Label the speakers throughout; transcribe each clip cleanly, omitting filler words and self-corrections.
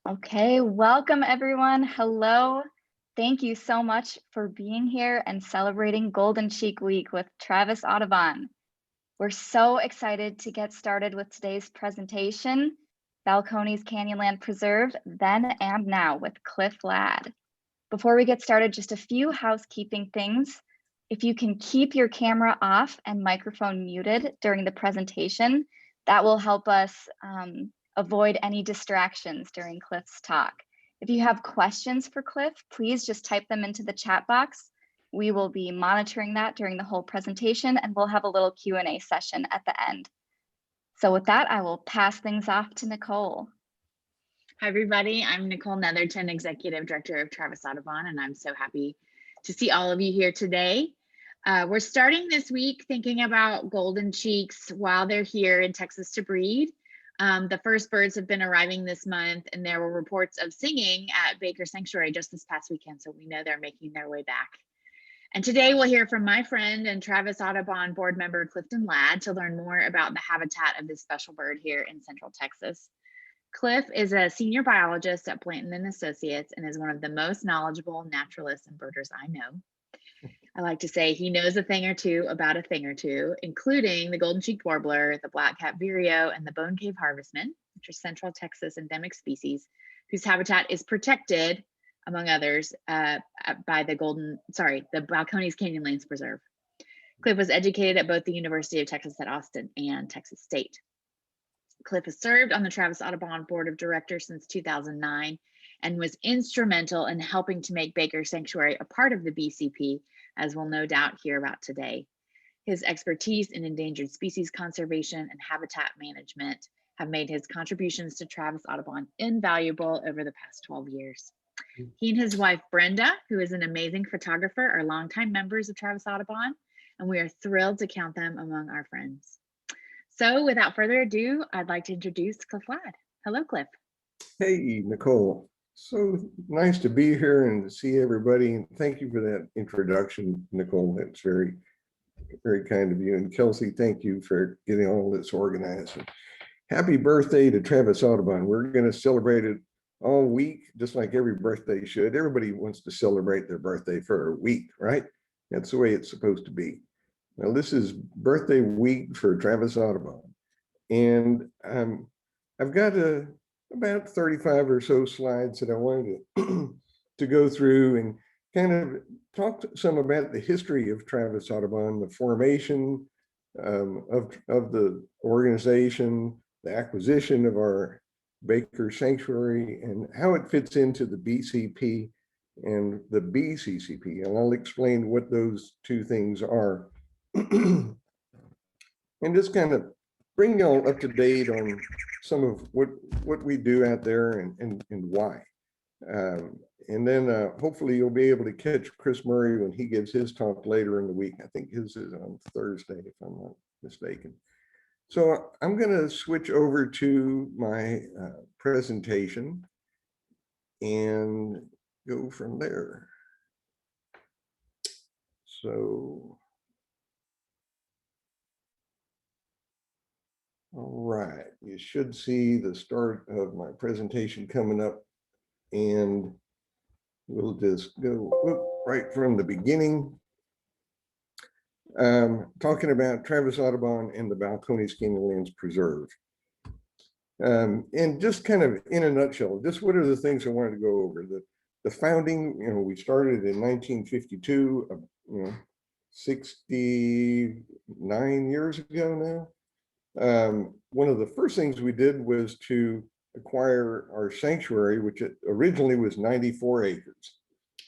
Speaker 1: Okay, welcome everyone. Hello. Thank you so much for being here and celebrating Golden Cheek Week with Travis Audubon. We're so excited to get started with today's presentation, Balcones Canyonlands Preserve, Then and Now with Clif Ladd. Before we get started, just a few housekeeping things. If you can keep your camera off and microphone muted during the presentation, that will help us avoid any distractions during Clif's talk. If you have questions for Clif, please just type them into the chat box. We will be monitoring that during the whole presentation, and we'll have a little Q&A session at the end. So with that, I will pass things off to Nicole.
Speaker 2: Hi, everybody. I'm Nicole Netherton, Executive Director of Travis Audubon, and I'm so happy to see all of you here today. We're starting this week thinking about golden cheeks while they're here in Texas to breed. The first birds have been arriving this month, and there were reports of singing at Baker Sanctuary just this past weekend, so we know they're making their way back. And today we'll hear from my friend and Travis Audubon board member Clifton Ladd to learn more about the habitat of this special bird here in Central Texas. Clif is a senior biologist at Blanton and Associates and is one of the most knowledgeable naturalists and birders I know. I like to say he knows a thing or two about a thing or two, including the golden-cheeked warbler, the black-capped vireo, and the bone-cave harvestman, which are Central Texas endemic species whose habitat is protected, among others, by the Balcones Canyonlands Preserve. Clif was educated at both the University of Texas at Austin and Texas State. Clif has served on the Travis Audubon Board of Directors since 2009 and was instrumental in helping to make Baker Sanctuary a part of the Bccp, as we'll no doubt hear about today. His expertise in endangered species conservation and habitat management have made his contributions to Travis Audubon invaluable over the past 12 years. He and his wife, Brenda, who is an amazing photographer, are longtime members of Travis Audubon, and we are thrilled to count them among our friends. So without further ado, I'd like to introduce Clif Ladd. Hello, Clif.
Speaker 3: Hey, Nicole. So nice to be here and to see everybody. And thank you for that introduction, Nicole. That's very, very kind of you. And Kelsey, thank you for getting all this organized. And happy birthday to Travis Audubon. We're going to celebrate it all week, just like every birthday should. Everybody wants to celebrate their birthday for a week, right? That's the way it's supposed to be. Now, this is birthday week for Travis Audubon. And I've got about 35 or so slides that I wanted to go through and kind of talk some about the history of Travis Audubon, the formation of the organization, the acquisition of our Baker Sanctuary, and how it fits into the BCP and the Bccp. And I'll explain what those two things are. And just kind of bring y'all up to date on some of what we do out there and why. And then hopefully you'll be able to catch Chris Murray when he gives his talk later in the week. I think his is on Thursday, if I'm not mistaken. So I'm going to switch over to my presentation and go from there. So, all right, you should see the start of my presentation coming up, and we'll just go right from the beginning. Talking about Travis Audubon and the Balcones Canyonlands Preserve. And just kind of in a nutshell, just what are the things I wanted to go over. The founding, we started in 1952, 69 years ago now. One of the first things we did was to acquire our sanctuary, which originally was 94 acres.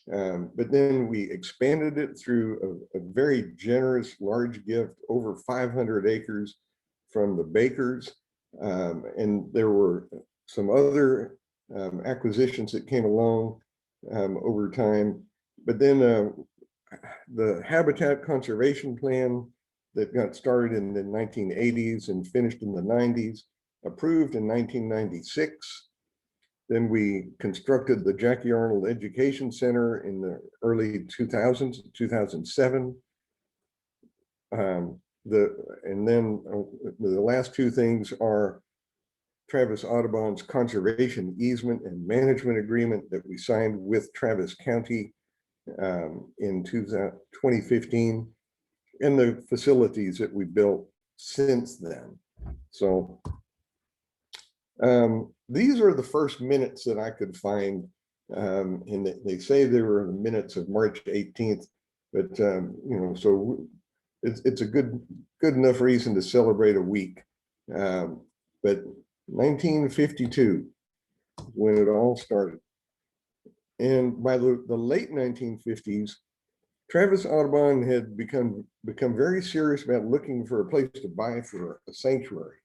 Speaker 3: But then we expanded it through a very generous, large gift, over 500 acres from the Bakers. And there were some other acquisitions that came along over time. But then the Habitat Conservation Plan that got started in the 1980s and finished in the 90s, approved in 1996. Then we constructed the Jackie Arnold Education Center in the early 2000s, 2007. And then the last two things are Travis Audubon's conservation easement and management agreement that we signed with Travis County in 2015, and the facilities that we built since then. So these are the first minutes that I could find, and they say they were the minutes of March 18th, but you know, so it's a good enough reason to celebrate a week. But 1952, when it all started. And by the late 1950s, Travis Audubon had become very serious about looking for a place to buy for a sanctuary.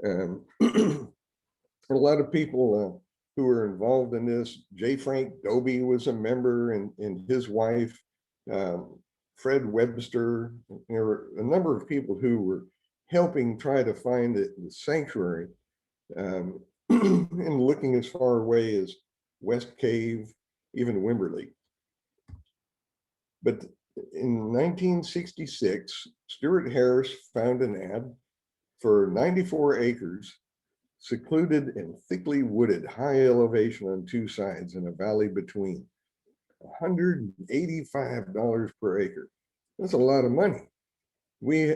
Speaker 3: A lot of people who were involved in this, J. Frank Dobie was a member, and his wife, Fred Webster. There were a number of people who were helping try to find the sanctuary, and looking as far away as West Cave, even Wimberley. But in 1966, Stuart Harris found an ad for 94 acres, secluded and thickly wooded, high elevation on two sides and a valley between. $185 per acre. That's a lot of money. We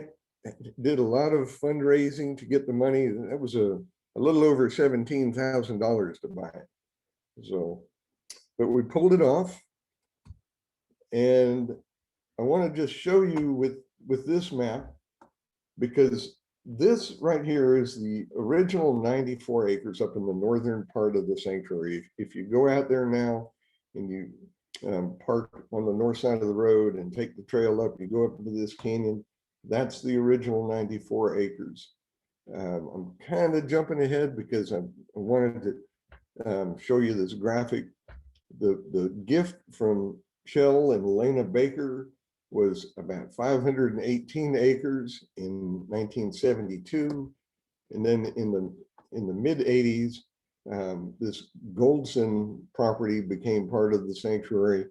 Speaker 3: did a lot of fundraising to get the money. That was a little over $17,000 to buy it. So, but we pulled it off. And I want to just show you with this map, because this right here is the original 94 acres up in the northern part of the sanctuary. If you go out there now and you park on the north side of the road and take the trail up, you go up into this canyon, that's the original 94 acres. I'm kind of jumping ahead because I wanted to show you this graphic. The gift from Shell and Lena Baker was about 518 acres in 1972. And then in the mid 80s, this Goldson property became part of the sanctuary,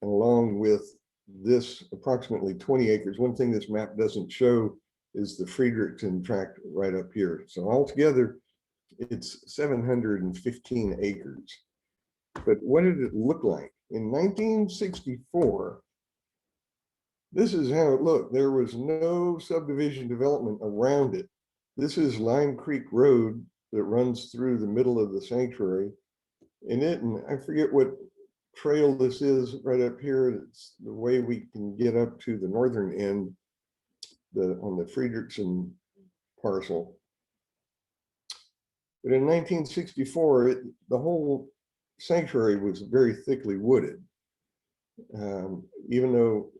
Speaker 3: along with this approximately 20 acres. One thing this map doesn't show is the Friedrichsen tract right up here. So altogether, it's 715 acres. But what did it look like? In 1964, this is how it looked. There was no subdivision development around it. This is Lime Creek Road that runs through the middle of the sanctuary. And I forget what trail this is right up here. It's the way we can get up to the northern end, on the Friedrichsen parcel. But in 1964, the whole sanctuary was very thickly wooded. Even though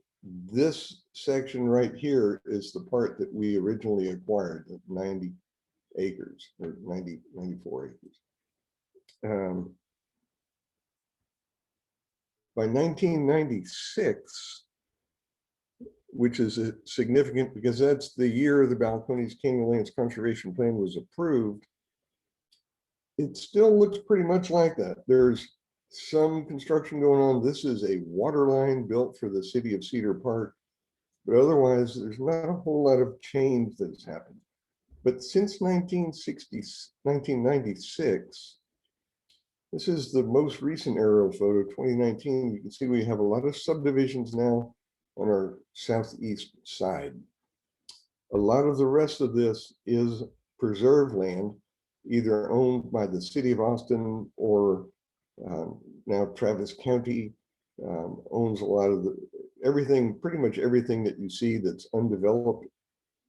Speaker 3: this section right here is the part that we originally acquired at 90 acres or 94 acres. By 1996, which is significant because that's the year the Balcones Canyonlands Conservation Plan was approved, it still looks pretty much like that. There's some construction going on. This is a water line built for the city of Cedar Park, but otherwise there's not a whole lot of change that's happened. But since 1996, this is the most recent aerial photo, 2019. You can see we have a lot of subdivisions now on our southeast side. A lot of the rest of this is preserve land, either owned by the city of Austin or now Travis County owns a lot of everything, pretty much everything that you see that's undeveloped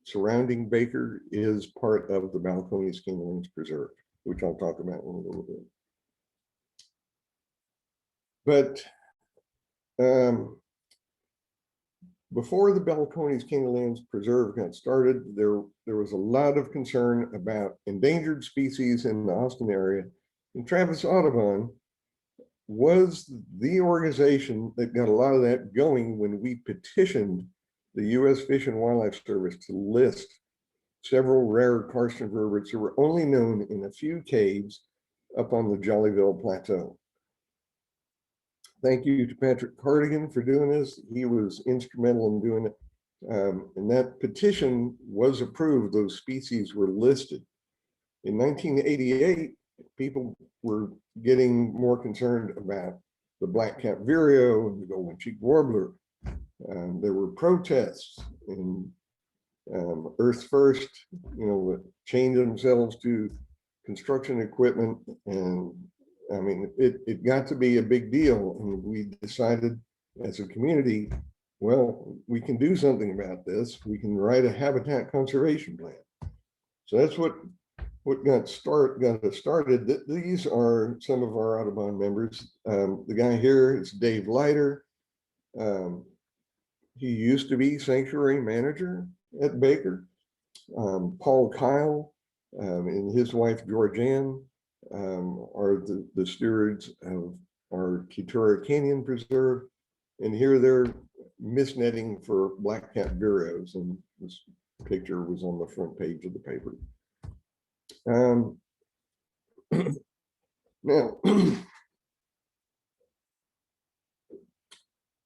Speaker 3: surrounding Baker is part of the Balcones Canyonlands Preserve, which I'll talk about in a little bit. But before the Balcones Canyonlands Preserve got started, there was a lot of concern about endangered species in the Austin area. And Travis Audubon was the organization that got a lot of that going when we petitioned the U.S. Fish and Wildlife Service to list several rare karst invertebrates that were only known in a few caves up on the Jollyville Plateau. Thank you to Patrick Cardigan for doing this. He was instrumental in doing it. And that petition was approved. Those species were listed. In 1988, people were getting more concerned about the black-capped vireo and the golden-cheeked warbler. There were protests, and Earth First, chained themselves to construction equipment, and I mean, it got to be a big deal, and we decided as a community, well, we can do something about this. We can write a habitat conservation plan. So that's what got us started. These are some of our Audubon members. The guy here is Dave Leiter. He used to be sanctuary manager at Baker. Paul Kyle and his wife Georgianne are the stewards of our Keturah Canyon Preserve. And here they're mist netting for black-capped vireos, and this picture was on the front page of the paper. Now,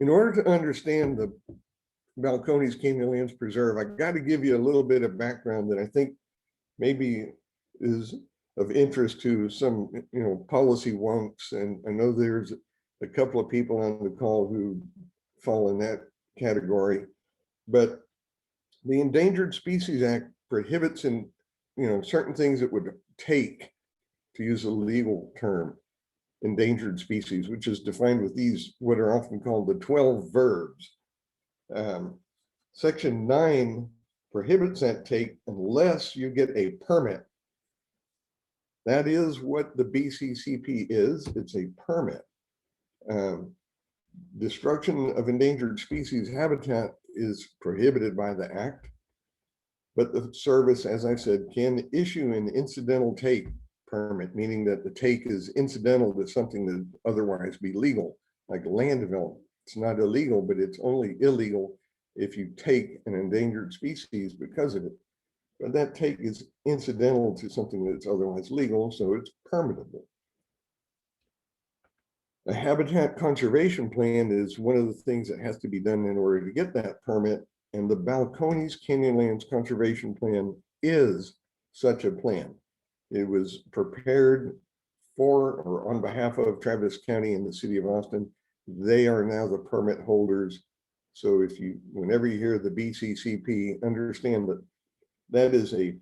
Speaker 3: in order to understand the Balcones Canyonlands Preserve, I got to give you a little bit of background that I think maybe is of interest to some, policy wonks. And I know there's a couple of people on the call who fall in that category, but the Endangered Species Act prohibits certain things that would take, to use a legal term, endangered species, which is defined with these, what are often called the 12 verbs. Section 9 prohibits that take unless you get a permit. That is what the Bccp is. It's a permit. Destruction of endangered species habitat is prohibited by the act, but the service, as I said, can issue an incidental take permit, meaning that the take is incidental to something that would otherwise be legal, like land development. It's not illegal, but it's only illegal if you take an endangered species because of it. But that take is incidental to something that's otherwise legal, so it's permittable. A habitat conservation plan is one of the things that has to be done in order to get that permit, and the Balcones Canyonlands Conservation Plan is such a plan. It was prepared for or on behalf of Travis County and the city of Austin. They are now the permit holders. So whenever you hear the Bccp, understand that that is a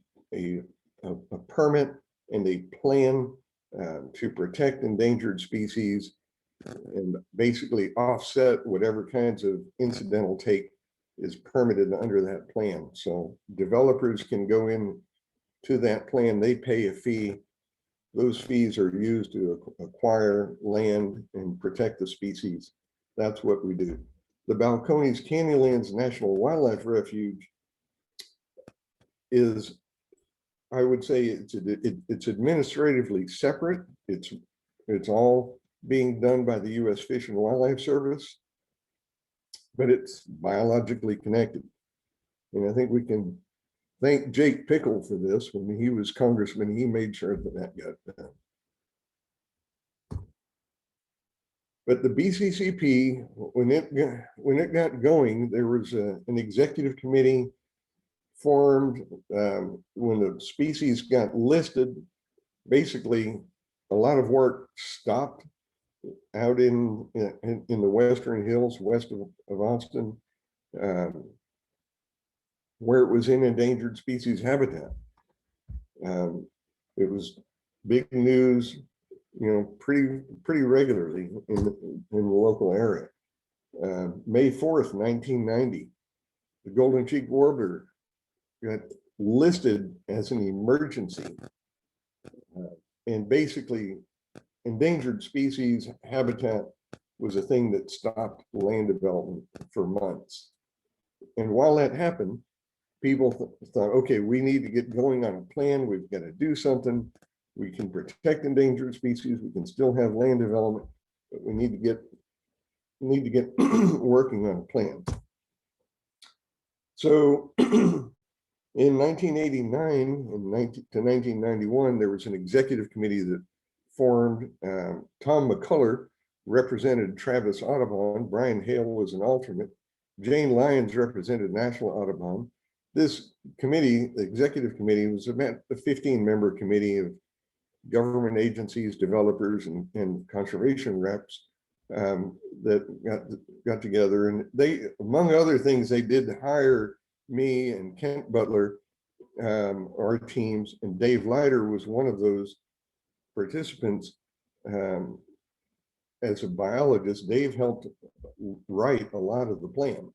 Speaker 3: permit and a plan to protect endangered species and basically offset whatever kinds of incidental take is permitted under that plan. So developers can go in to that plan, they pay a fee. Those fees are used to acquire land and protect the species. That's what we do. The Balcones Canyonlands National Wildlife Refuge is, I would say, it's administratively separate. It's all being done by the U.S. Fish and Wildlife Service, but it's biologically connected. And I think we can thank Jake Pickle for this. When he was congressman, he made sure that got done. But the Bccp, when it got going, there was an executive committee formed. When the species got listed, basically a lot of work stopped out in the western hills west of Austin, where it was in endangered species habitat. It was big news, pretty regularly in the local area. May 4th, 1990, the golden-cheeked warbler got listed as an emergency. And basically, endangered species habitat was a thing that stopped land development for months. And while that happened, people thought, okay, we need to get going on a plan. We've got to do something. We can protect endangered species. We can still have land development, but we need to get working on a plan. So in 1989 to 1991, there was an executive committee that formed. Tom McCullough represented Travis Audubon. Brian Hale was an alternate. Jane Lyons represented National Audubon. This committee, the executive committee, was about a 15-member committee of government agencies, developers, and conservation reps that got together. And they, among other things, they did hire me and Kent Butler, our teams, and Dave Leiter was one of those participants. As a biologist, Dave helped write a lot of the plan.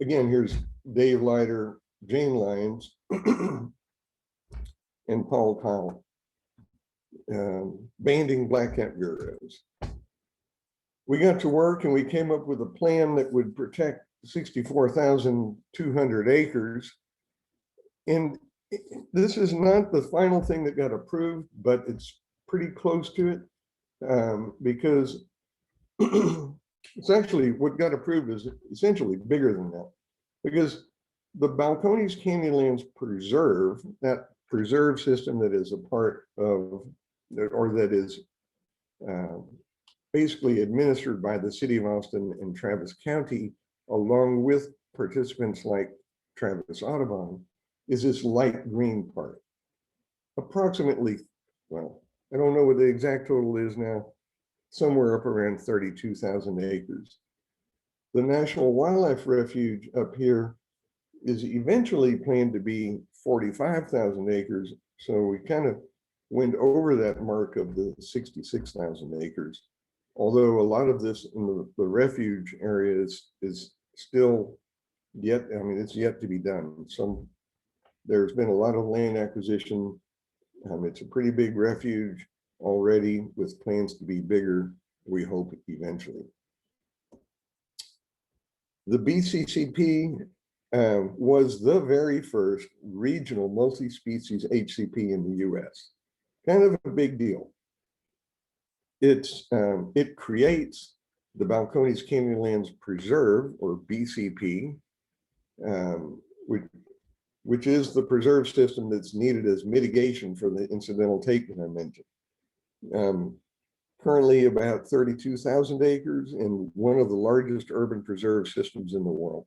Speaker 3: Again, here's Dave Leiter, Jane Lyons, and Paul Kyle, banding black-capped vireos. We got to work and we came up with a plan that would protect 64,200 acres. And this is not the final thing that got approved, but it's pretty close to it, because it's actually what got approved is essentially bigger than that, because the Balcones Canyonlands Preserve, that preserve system that is a part of, or that is basically administered by the city of Austin and Travis County, along with participants like Travis Audubon, is this light green part. Approximately, well, I don't know what the exact total is now, somewhere up around 32,000 acres. The National Wildlife Refuge up here is eventually planned to be 45,000 acres. So we kind of went over that mark of the 66,000 acres. Although a lot of this in the refuge area is still yet, I mean, it's yet to be done. There's been a lot of land acquisition. It's a pretty big refuge already with plans to be bigger, we hope eventually. The BCCP was the very first regional multi-species HCP in the US. Kind of a big deal. It creates the Balcones Canyonlands Preserve, or BCP, which is the preserve system that's needed as mitigation for the incidental take that I mentioned. Currently about 32,000 acres and one of the largest urban preserve systems in the world.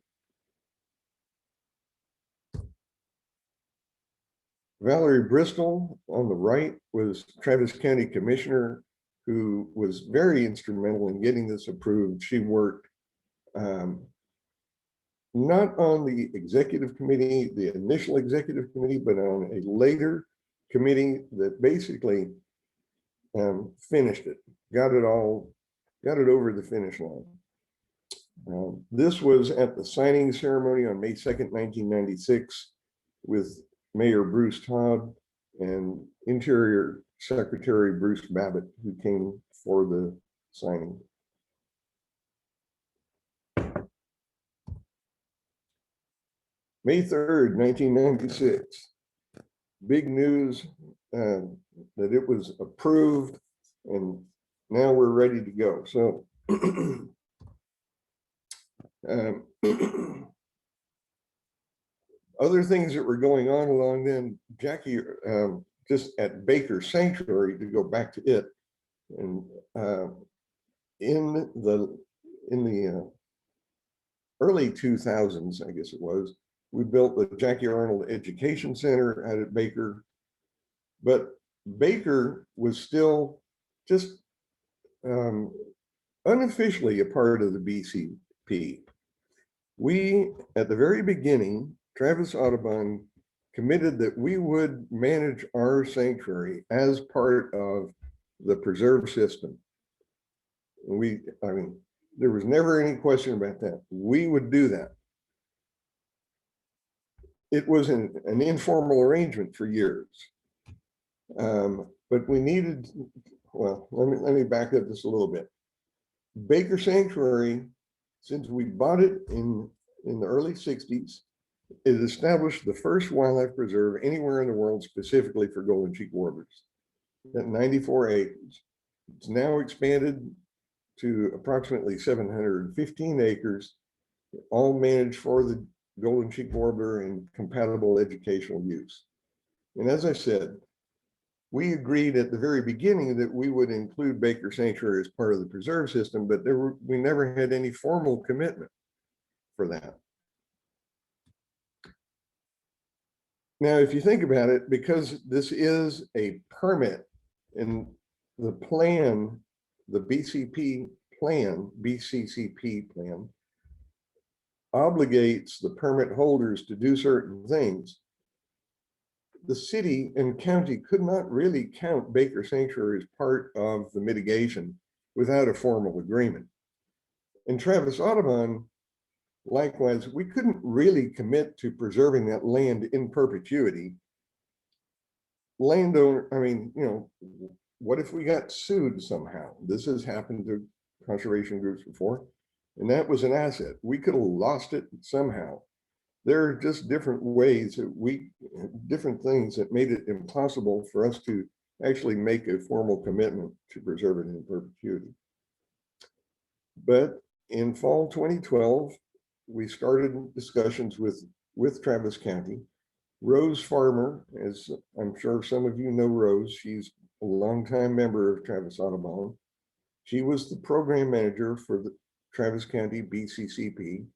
Speaker 3: Valerie Bristol on the right was Travis County Commissioner, who was very instrumental in getting this approved. She worked not on the executive committee, the initial executive committee, but on a later committee that basically finished it, got it over the finish line. This was at the signing ceremony on May 2nd, 1996, with Mayor Bruce Todd and Interior Secretary Bruce Babbitt, who came for the signing. May 3rd, 1996, big news that it was approved and now we're ready to go. So other things that were going on along then, Jackie, just at Baker Sanctuary, to go back to it, and in the early 2000s, I guess it was, we built the Jackie Arnold Education Center out at Baker, but Baker was still just unofficially a part of the BCP. We, at the very beginning, Travis Audubon committed that we would manage our sanctuary as part of the preserve system. I mean, there was never any question about that. We would do that. It was an informal arrangement for years. But we needed, well, let me back up just a little bit. Baker Sanctuary, since we bought it in the early 60s, it established the first wildlife preserve anywhere in the world specifically for golden cheek warblers at 94 acres. It's now expanded to approximately 715 acres, all managed for the golden cheek warbler and compatible educational use. And as I said, we agreed at the very beginning that we would include Baker Sanctuary as part of the preserve system, but we never had any formal commitment. for that. Now, if you think about it, because this is a permit and the plan, the BCP plan, BCCP plan, obligates the permit holders to do certain things, the city and county could not really count Baker Sanctuary as part of the mitigation without a formal agreement. And Travis Audubon, likewise, we couldn't really commit to preserving that land in perpetuity. Landowner, I mean, you know, what if we got sued somehow? This has happened to conservation groups before, and that was an asset. We could have lost it somehow. There are just different ways that different things that made it impossible for us to actually make a formal commitment to preserve it in perpetuity. But in fall 2012, we started discussions with Travis County. Rose Farmer, as I'm sure some of you know Rose, she's a longtime member of Travis Audubon. She was the program manager for the Travis County BCCP.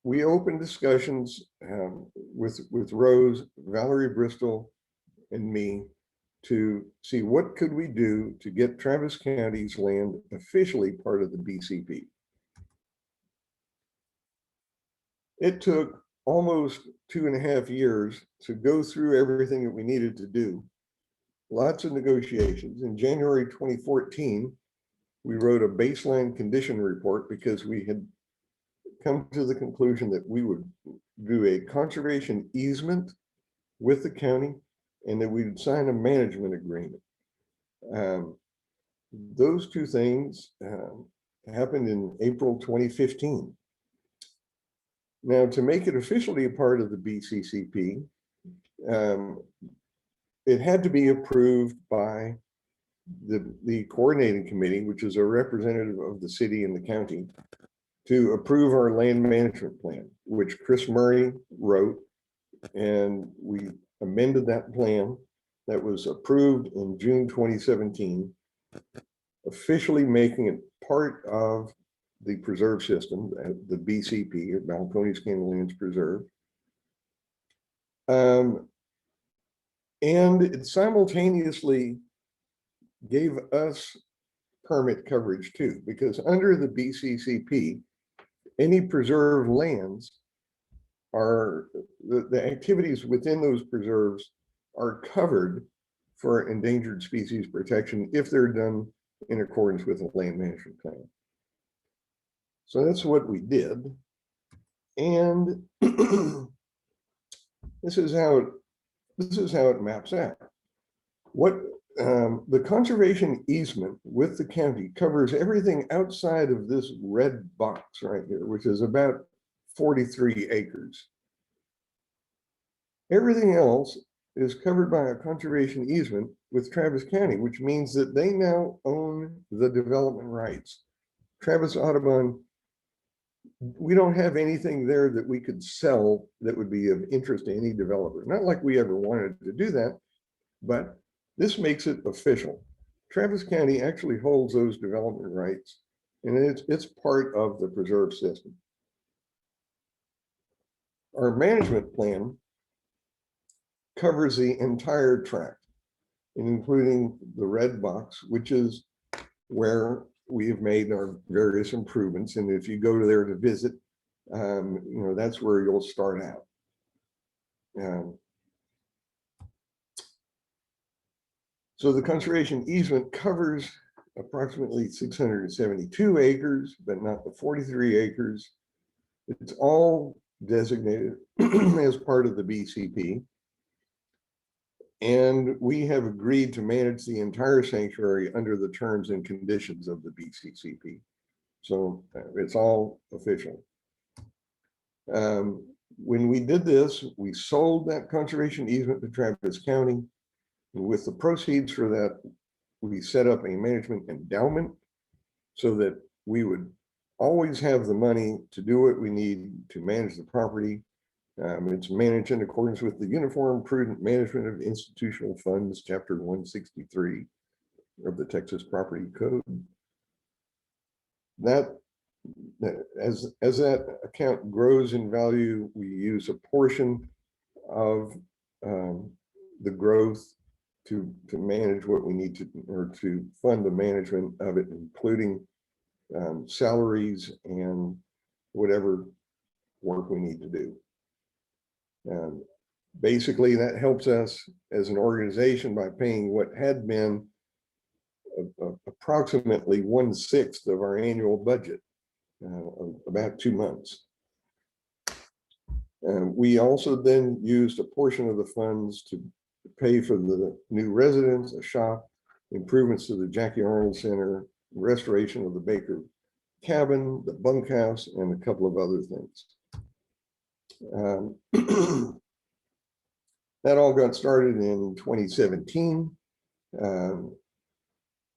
Speaker 3: We opened discussions with Rose, Valerie Bristol, and me to see what could we do to get Travis County's land officially part of the BCP. It took almost 2.5 years to go through everything that we needed to do. Lots of negotiations. In January 2014, we wrote a baseline condition report because we had come to the conclusion that we would do a conservation easement with the county and that we would sign a management agreement. Those two things happened in April 2015. Now, to make it officially a part of the BCCP, it had to be approved by the coordinating committee, which is a representative of the city and the county, to approve our land management plan, which Chris Murray wrote, and we amended that plan. That was approved in June 2017, officially making it part of the preserve system, the BCP, or Balcones Canyonlands Preserve. And it simultaneously gave us permit coverage too, because under the BCCP, any preserved lands are, the activities within those preserves are covered for endangered species protection if they're done in accordance with the land management plan. So that's what we did. And this is how it maps out. What the conservation easement with the county covers everything outside of this red box right here, which is about 43 acres. Everything else is covered by a conservation easement with Travis County, which means that they now own the development rights. Travis Audubon, we don't have anything there that we could sell that would be of interest to any developer. Not like we ever wanted to do that, but this makes it official. Travis County actually holds those development rights, and it's part of the preserve system. Our management plan covers the entire tract, including the red box, which is where we have made our various improvements. And if you go to there to visit, you know, that's where you'll start out. So the conservation easement covers approximately 672 acres, but not the 43 acres. It's all designated as part of the BCP. And we have agreed to manage the entire sanctuary under the terms and conditions of the BCCP. So it's all official. When we did this, we sold that conservation easement to Travis County. And with the proceeds for that, we set up a management endowment so that we would always have the money to do what we need to manage the property. It's managed in accordance with the Uniform Prudent Management of Institutional Funds, Chapter 163 of the Texas Property Code. that as that account grows in value, we use a portion of the growth to manage what we need to, or to fund the management of it, including salaries and whatever work we need to do. Basically, that helps us as an organization by paying what had been approximately 1/6 of our annual budget, about 2 months. We also then used a portion of the funds to pay for the new residence, a shop, improvements to the Jackie Arnold Center, restoration of the Baker cabin, the bunkhouse, and a couple of other things. That all got started in 2017.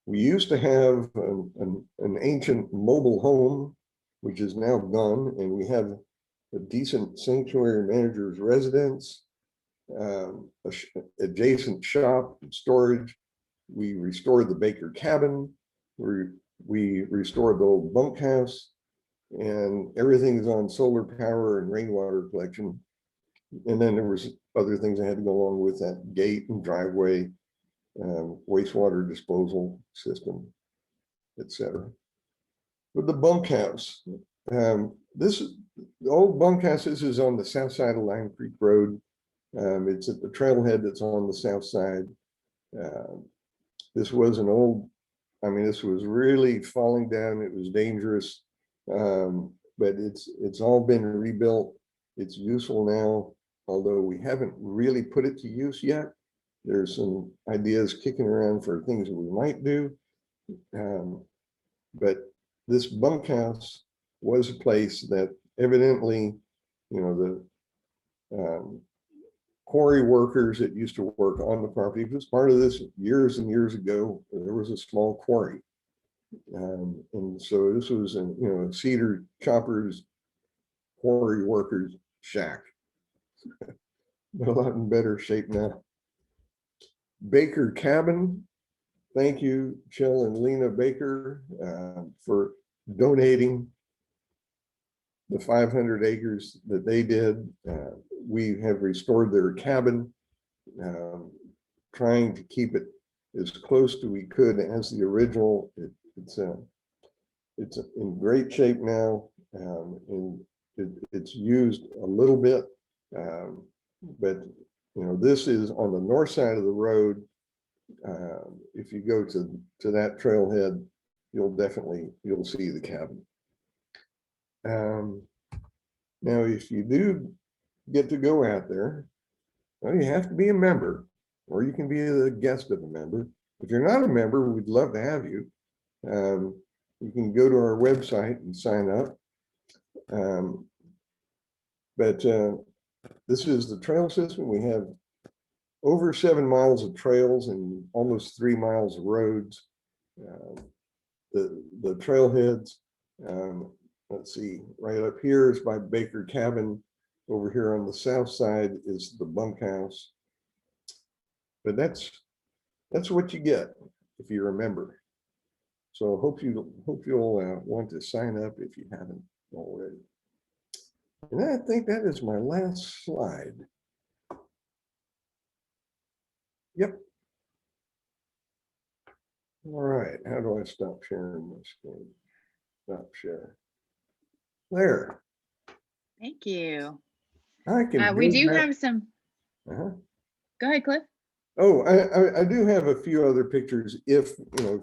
Speaker 3: We used to have an ancient mobile home, which is now gone, and we have a decent sanctuary manager's residence, adjacent shop and storage. We restored the Baker cabin. We restored the old bunkhouse, and everything is on solar power and rainwater collection. And then there was other things that had to go along with that: gate and driveway, wastewater disposal system, etc. With the bunkhouse, this the old bunkhouse. This is on the south side of Lime Creek Road. It's at the trailhead that's on the south side. This was an old, I mean, this was really falling down. It was dangerous, but it's all been rebuilt. It's useful now, although we haven't really put it to use yet. There's some ideas kicking around for things that we might do. But this bunkhouse was a place that evidently, you know, the quarry workers that used to work on the property, it was part of this years and years ago. There was a small quarry. And so this was a, you know, cedar choppers, quarry workers shack, but a lot in better shape now. Baker cabin. Thank you, Jill and Lena Baker, for donating the 500 acres that they did. We have restored their cabin, trying to keep it as close to we could as the original. It's in great shape now, and it's used a little bit, but you know, this is on the north side of the road. If you go to that trailhead, you'll see the cabin. Now, if you do get to go out there, well, you have to be a member, or you can be the guest of a member. If you're not a member, we'd love to have you. You can go to our website and sign up. But this is the trail system. We have over 7 miles of trails and almost 3 miles of roads. The trailheads, let's see, right up here is by Baker Cabin. Over here on the south side is the bunkhouse. But that's what you get if you're a member. So hope you'll want to sign up if you haven't already. And I think that is my last slide. Yep. All right, how do I stop sharing my screen? Stop share. There.
Speaker 2: Thank you.
Speaker 3: I can.
Speaker 2: We do have some. Go ahead, Cliff.
Speaker 3: Oh, I do have a few other pictures if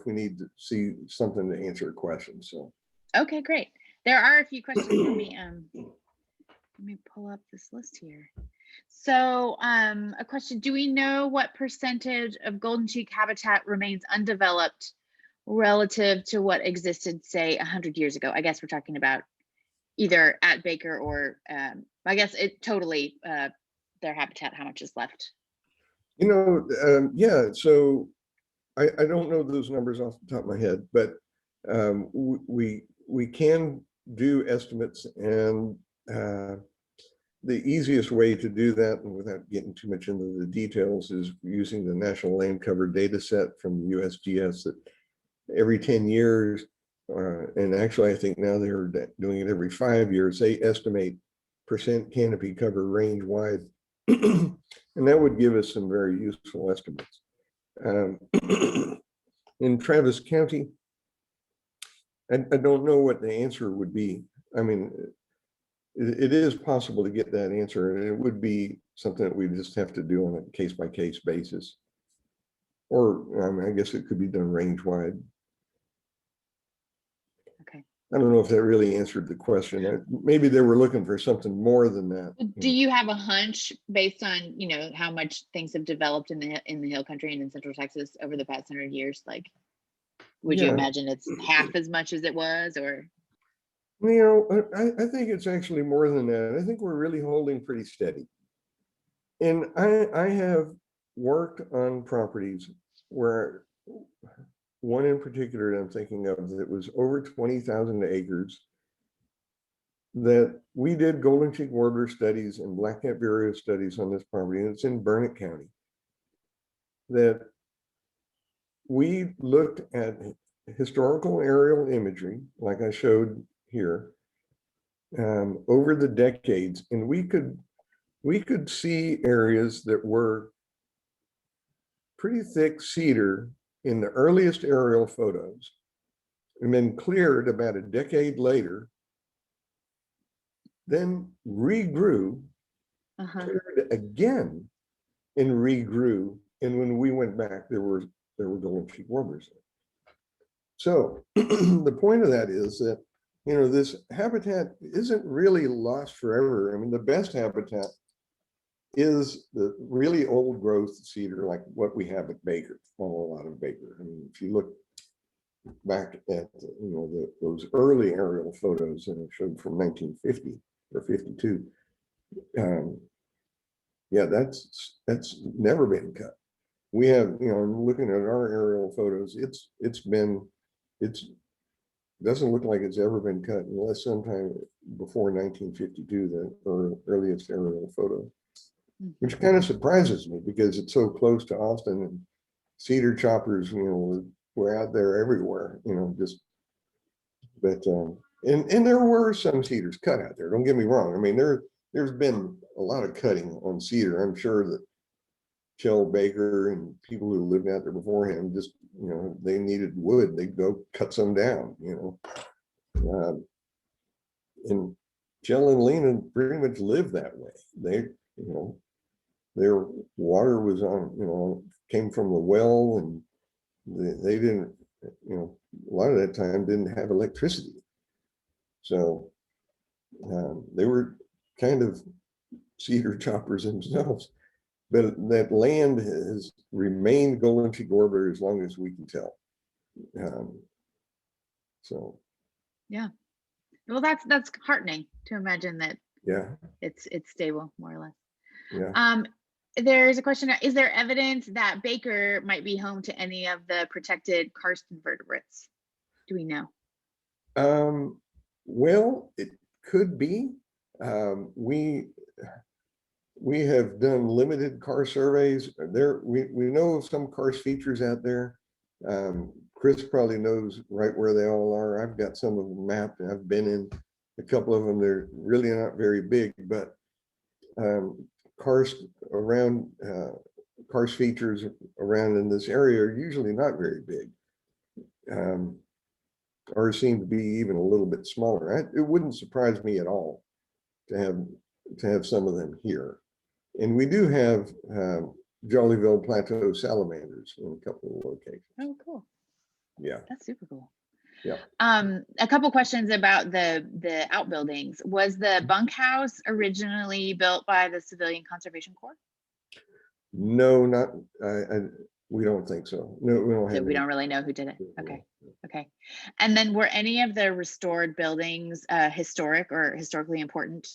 Speaker 3: we need to see something to answer a question. So.
Speaker 2: Okay, great. There are a few questions for me. Let me pull up this list here. So a question, do we know what percentage of golden cheek habitat remains undeveloped relative to what existed, say, 100 years ago? I guess we're talking about either at Baker or I guess it totally their habitat, how much is left?
Speaker 3: Yeah, so I don't know those numbers off the top of my head, but we can do estimates, and the easiest way to do that, and without getting too much into the details, is using the National Land Cover data set from the USGS that every 10 years and actually, I think now they're doing it every 5 years. They estimate percent canopy cover range wide, and that would give us some very useful estimates. In Travis County, I don't know what the answer would be. I mean, it is possible to get that answer, and it would be something that we just have to do on a case-by-case basis. Or I guess it could be done range-wide.
Speaker 2: Okay.
Speaker 3: I don't know if that really answered the question. Maybe they were looking for something more than that.
Speaker 2: Do you have a hunch based on, how much things have developed in the hill country and in Central Texas over the past 100 years? Like, would you imagine it's half as much as it was, or?
Speaker 3: I think it's actually more than that. I think we're really holding pretty steady. And I have worked on properties where one in particular that I'm thinking of that was over 20,000 acres that we did golden cheek warbler studies and black-cap vireo studies on this property, and it's in Burnett County, that we looked at historical aerial imagery, like I showed here, over the decades, and we could see areas that were pretty thick cedar in the earliest aerial photos, and then cleared about a decade later, then regrew, cleared again, and regrew. And when we went back, there were golden cheek warblers there. So the point of that is that this habitat isn't really lost forever. I mean, the best habitat is the really old growth cedar, like what we have at Baker, a lot of Baker. I mean, if you look back at those early aerial photos that I showed from 1950 or 52, yeah, that's never been cut. We have, looking at our aerial photos, it doesn't look like it's ever been cut unless sometime before 1952, the earliest aerial photo, which kind of surprises me because it's so close to Austin, and cedar choppers, were out there everywhere, but and there were some cedars cut out there. Don't get me wrong. I mean, there's been a lot of cutting on cedar. I'm sure that Shell Baker and people who lived out there before him just, they needed wood, they'd go cut some down, and Shell and Lena pretty much lived that way. They, their water was on, came from the well, and they didn't, a lot of that time didn't have electricity. So they were kind of cedar choppers themselves. But that land has remained golden cheek warbler as long as we can tell. So
Speaker 2: yeah, well, that's heartening to imagine that.
Speaker 3: Yeah,
Speaker 2: it's stable, more or less.
Speaker 3: Yeah.
Speaker 2: There's a question: is there evidence that Baker might be home to any of the protected karst invertebrates? Do we know?
Speaker 3: Well, it could be. We have done limited karst surveys. We know of some karst features out there. Chris probably knows right where they all are. I've got some of them mapped, and I've been in a couple of them. They're really not very big, but karst features around in this area are usually not very big. Ours seem to be even a little bit smaller. It wouldn't surprise me at all to have some of them here. And we do have Jollyville Plateau salamanders in a couple of locations.
Speaker 2: Oh, cool.
Speaker 3: Yeah,
Speaker 2: that's super cool.
Speaker 3: Yeah.
Speaker 2: A couple questions about the outbuildings. Was the bunkhouse originally built by the Civilian Conservation Corps?
Speaker 3: No, not. We don't think so. No, we don't have.
Speaker 2: So we don't really know who did it. Okay. Okay. And then were any of the restored buildings historic or historically important?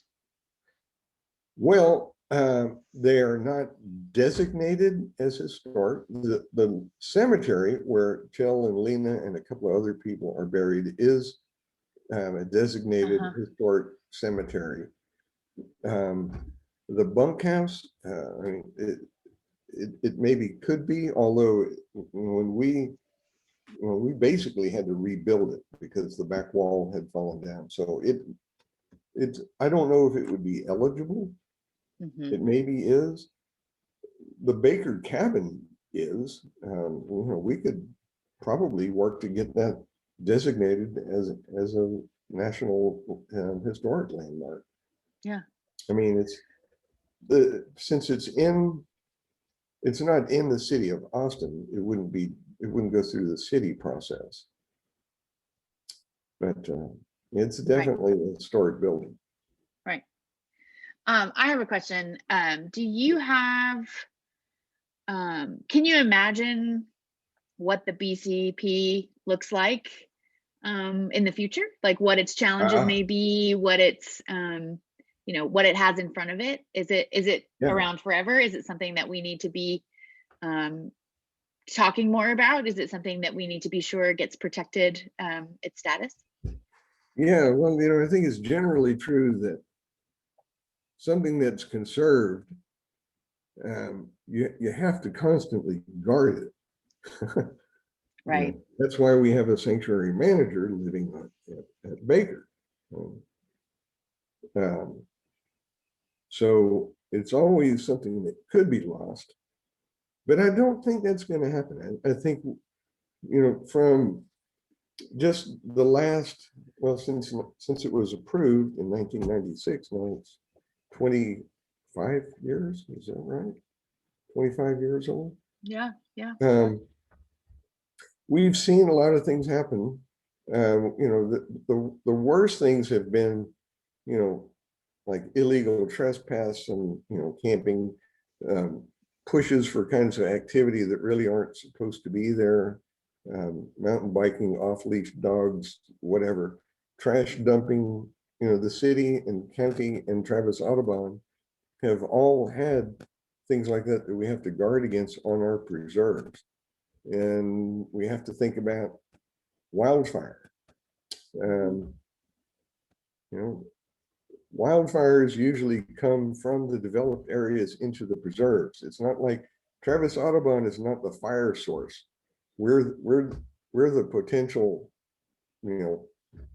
Speaker 3: Well, they are not designated as historic. The cemetery where Chell and Lena and a couple of other people are buried is a designated historic cemetery. The bunkhouse, I mean, it maybe could be, although when we well, we basically had to rebuild it because the back wall had fallen down. So it's, I don't know if it would be eligible.
Speaker 2: Mhm.
Speaker 3: It maybe is. The Baker cabin is, you know, we could probably work to get that designated as a national historic landmark.
Speaker 2: Yeah.
Speaker 3: I mean, since it's not in the city of Austin, it wouldn't go through the city process. But it's definitely a historic building.
Speaker 2: Right. I have a question. Do you have, can you imagine what the BCP looks like in the future? Like what its challenges may be, what it's, you know, what it has in front of it? Is it
Speaker 3: Yeah.
Speaker 2: around forever? Is it something that we need to be talking more about? Is it something that we need to be sure gets protected, its status?
Speaker 3: Yeah, well, you know, I think it's generally true that something that's conserved, you have to constantly guard it.
Speaker 2: Right.
Speaker 3: You know, that's why we have a sanctuary manager living at Baker. So it's always something that could be lost, but I don't think that's going to happen. I think, you know, from just the last, well, since it was approved in 1996, now it's 25 years, is that right? 25 years old.
Speaker 2: Yeah. Yeah.
Speaker 3: We've seen a lot of things happen. You know, the worst things have been, you know, like illegal trespass and, you know, camping, pushes for kinds of activity that really aren't supposed to be there, mountain biking, off-leash dogs, whatever, trash dumping. You know, the city and county and Travis Audubon have all had things like that that we have to guard against on our preserves. And we have to think about wildfire. You know, wildfires usually come from the developed areas into the preserves. It's not like Travis Audubon is not the fire source. We're the potential, you know,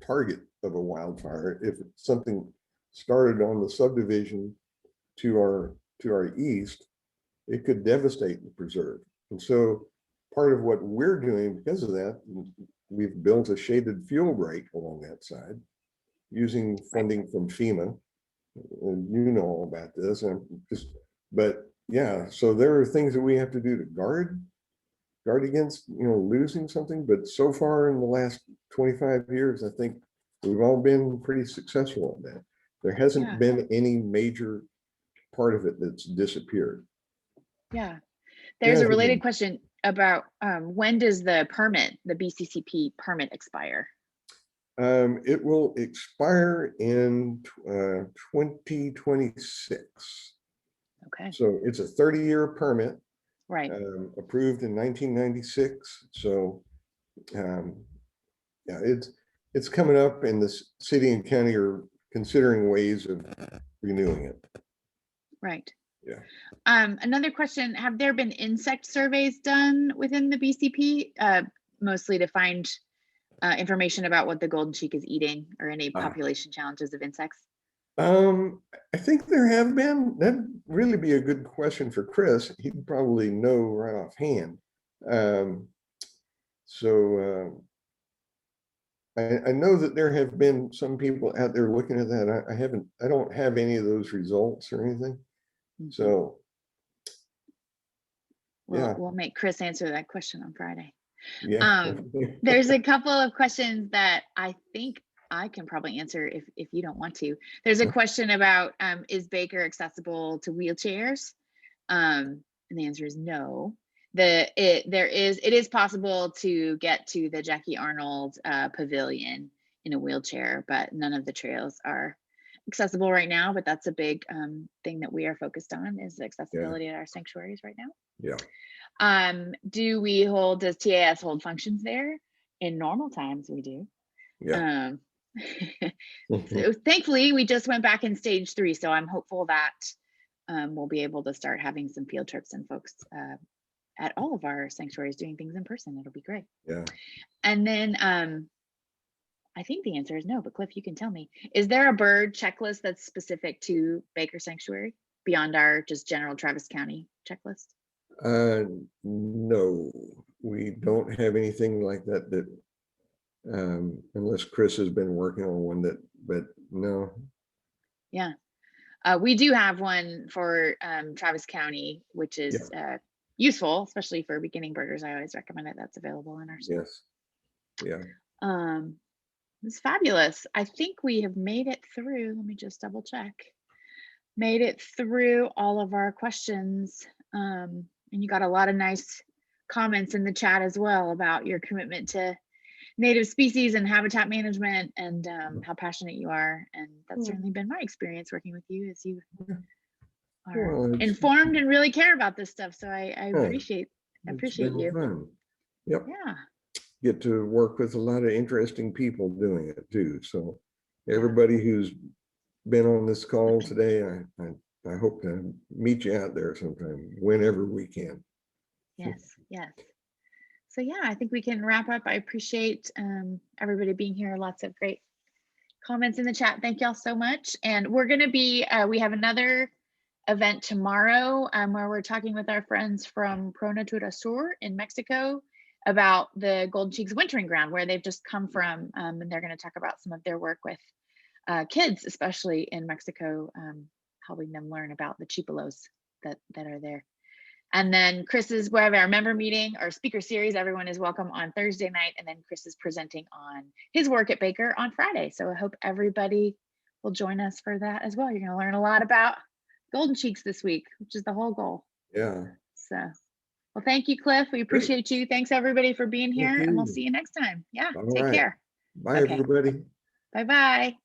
Speaker 3: target of a wildfire. If something started on the subdivision to our east, it could devastate the preserve. And so part of what we're doing because of that, we've built a shaded fuel break along that side using funding from FEMA. And you know all about this. But yeah, so there are things that we have to do to guard against, you know, losing something. But so far in the last 25 years, I think we've all been pretty successful at that. There hasn't been any major part of it that's disappeared.
Speaker 2: Yeah. There's a related question about when does the BCCP permit expire?
Speaker 3: It will expire in 2026.
Speaker 2: Okay.
Speaker 3: So it's a 30-year permit,
Speaker 2: Right.
Speaker 3: approved in 1996. So yeah, it's coming up, and the city and county are considering ways of renewing it.
Speaker 2: Right.
Speaker 3: Yeah.
Speaker 2: Another question, have there been insect surveys done within the BCP, mostly to find information about what the golden cheek is eating or any population challenges of insects?
Speaker 3: I think there have been. That'd really be a good question for Chris. He'd probably know right offhand. I know that there have been some people out there looking at that. I don't have any of those results or anything. So
Speaker 2: we'll make Chris answer that question on Friday.
Speaker 3: Yeah.
Speaker 2: There's a couple of questions that I think I can probably answer if you don't want to. There's a question about is Baker accessible to wheelchairs? And the answer is no. It is possible to get to the Jackie Arnold pavilion in a wheelchair, but none of the trails are accessible right now. But that's a big thing that we are focused on, is the accessibility at our sanctuaries right now.
Speaker 3: Yeah.
Speaker 2: Does TAS hold functions there? In normal times, we do.
Speaker 3: Yeah.
Speaker 2: So thankfully, we just went back in stage 3, so I'm hopeful that we'll be able to start having some field trips and folks at all of our sanctuaries doing things in person. It'll be great.
Speaker 3: Yeah.
Speaker 2: And then I think the answer is no, but Cliff, you can tell me. Is there a bird checklist that's specific to Baker Sanctuary beyond our just general Travis County checklist?
Speaker 3: No, we don't have anything like that unless Chris has been working on one but no.
Speaker 2: Yeah. We do have one for Travis County, which is useful, especially for beginning birders. I always recommend it. That's available in our store.
Speaker 3: Yes. Yeah.
Speaker 2: It's fabulous. I think we have made it through. Let me just double check. Made it through all of our questions. And you got a lot of nice comments in the chat as well about your commitment to native species and habitat management and how passionate you are. And that's certainly been my experience working with you, as you are informed and really care about this stuff. So I appreciate you.
Speaker 3: Fun. Yep.
Speaker 2: Yeah.
Speaker 3: Get to work with a lot of interesting people doing it too. So everybody who's been on this call today, I hope to meet you out there sometime, whenever we can.
Speaker 2: Yes. So yeah, I think we can wrap up. I appreciate everybody being here. Lots of great comments in the chat. Thank y'all so much. And we're going to be, we have another event tomorrow where we're talking with our friends from Pro Natura Sur in Mexico about the Golden Cheeks wintering ground, where they've just come from, and they're going to talk about some of their work with kids, especially in Mexico, helping them learn about the chipolos that are there. And then Chris's, we have our member meeting, our speaker series. Everyone is welcome on Thursday night, and then Chris is presenting on his work at Baker on Friday. So I hope everybody will join us for that as well. You're going to learn a lot about Golden Cheeks this week, which is the whole goal.
Speaker 3: Yeah.
Speaker 2: So. Well, thank you, Cliff. We appreciate you. Thanks, everybody, for being here, and we'll see you next time. Yeah, take care.
Speaker 3: Bye, everybody.
Speaker 2: Bye-bye.